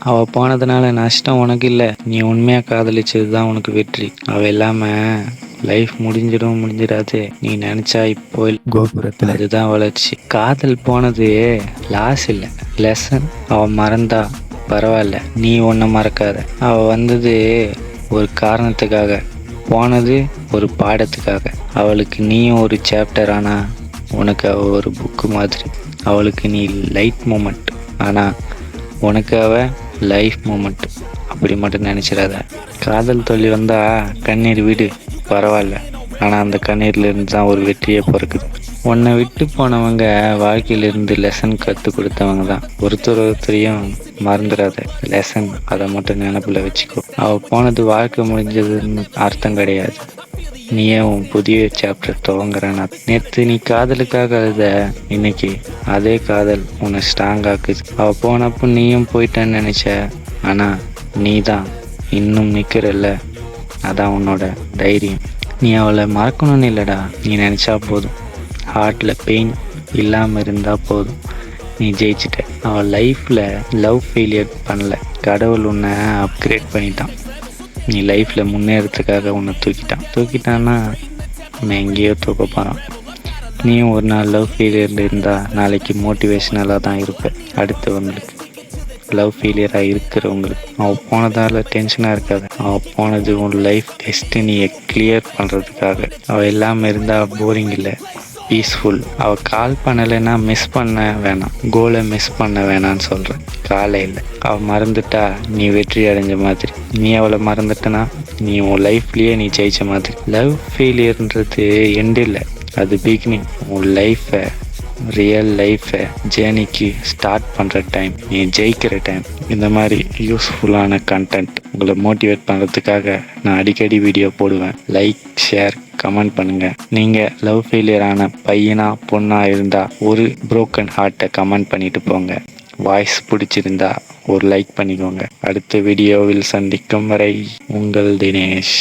அவள் போனதுனால நஷ்டம் உனக்கு இல்லை, நீ உண்மையாக காதலிச்சது தான் உனக்கு வெற்றி. அவள் இல்லாமல் லைஃப் முடிஞ்சிடாது. நீ நினச்சா இப்போ கோபுரத்தில் அதுதான் வளர்ச்சி. காதல் போனது லாஸ் இல்லை, லெசன். அவள் மறந்தா பரவாயில்ல, நீ ஒன்றை மறக்காத. அவள் வந்தது ஒரு காரணத்துக்காக, போனது ஒரு பாடத்துக்காக. அவளுக்கு நீயும் ஒரு சாப்டர், ஆனால் உனக்கு அவள் ஒரு புக்கு மாதிரி. அவளுக்கு நீ லைட் மூமெண்ட், ஆனால் உனக்கு அவள் லைஃப் மூமெண்ட். அப்படி மட்டும் நினச்சிடாத. காதல் தோல்வி வந்தால் கண்ணீர் விடு, பரவாயில்ல. ஆனால் அந்த கண்ணீர்லேருந்து தான் ஒரு வெற்றியை பிறக்குது. உன்னை விட்டு போனவங்க வாழ்க்கையிலிருந்து லெசன் கற்றுக் கொடுத்தவங்க தான். ஒருத்தரையும் மறந்துடாத. லெசன் அதை மட்டும் நினப்பில் வச்சுக்கோ. அவள் போனது வாழ்க்கை முடிஞ்சதுன்னு அர்த்தம் கிடையாது. நீயே உன் புதிய சாப்டர் துவங்குறனா. நேற்று நீ காதலுக்காக அழுத, இன்னைக்கு அதே காதல் உன்னை ஸ்ட்ராங் ஆக்குது. அவள் போனப்போ நீயும் போயிட்டேன்னு நினச்ச, ஆனால் நீ தான் இன்னும் நிற்கிறல்ல, அதான் உன்னோட தைரியம். நீ அவளை மறக்கணும்னு இல்லைடா, நீ நினச்சா போதும். ஹார்ட்டில் பெயின் இல்லாமல் இருந்தால் போதும், நீ ஜெயிச்சிட்ட. அவள் லைஃப்பில் லவ் ஃபெயிலியர் பண்ணல, கடவுள் உன்னை அப்கிரேட் பண்ணிட்டான். நீ லைஃப்பில் முன்னேறதுக்காக உன்னை தூக்கிட்டான்னா உன்னை எங்கேயோ தூக்க போகிறான். நீயும் ஒரு நாள் லவ் ஃபெயிலியரில் இருந்தால் நாளைக்கு மோட்டிவேஷ்னலாக தான் இருப்பேன் அடுத்தவங்களுக்கு. லவ் ஃபெயிலியராக இருக்கிறவங்களுக்கு அவள் போனதால் டென்ஷனாக இருக்காது. அவள் போனது உன் லைஃப் டெஸ்டினியை கிளியர் பண்ணுறதுக்காக. அவள் இல்லாமல் இருந்தால் போரிங் இல்லை, பீஸ்ஃபுல். அவள் கால் பண்ணலைன்னா மிஸ் பண்ண வேணாம், கோலை மிஸ் பண்ண வேணான்னு சொல்கிறேன். காலையில் அவள் மறந்துட்டா நீ வெற்றி அடைஞ்ச மாதிரி. நீ அவளை மறந்துட்டனா நீ உன் லைஃப்லேயே நீ ஜெயிச்ச மாதிரி. லவ் ஃபெயிலியர்ன்றது எண்டு இல்லை, அது பிகினிங். உன் லைஃப்பை, ரியல் லைஃப்பை ஜேர்னிக்கு ஸ்டார்ட் பண்ணுற டைம், நீ ஜெயிக்கிற டைம். இந்த மாதிரி யூஸ்ஃபுல்லான கண்டென்ட் உங்களை மோட்டிவேட் பண்ணுறதுக்காக நான் அடிக்கடி வீடியோ போடுவேன். லைக், ஷேர், கமெண்ட் பண்ணுங்கள். நீங்கள் லவ் ஃபெயிலியர் ஆன பையனா பொண்ணா இருந்தால் ஒரு ப்ரோக்கன் ஹார்ட்டை கமெண்ட் பண்ணிட்டு போங்க. வாய்ஸ் பிடிச்சிருந்தா ஒரு லைக் பண்ணிக்கோங்க. அடுத்த வீடியோவில் சந்திக்கும் வரை உங்கள் தினேஷ்.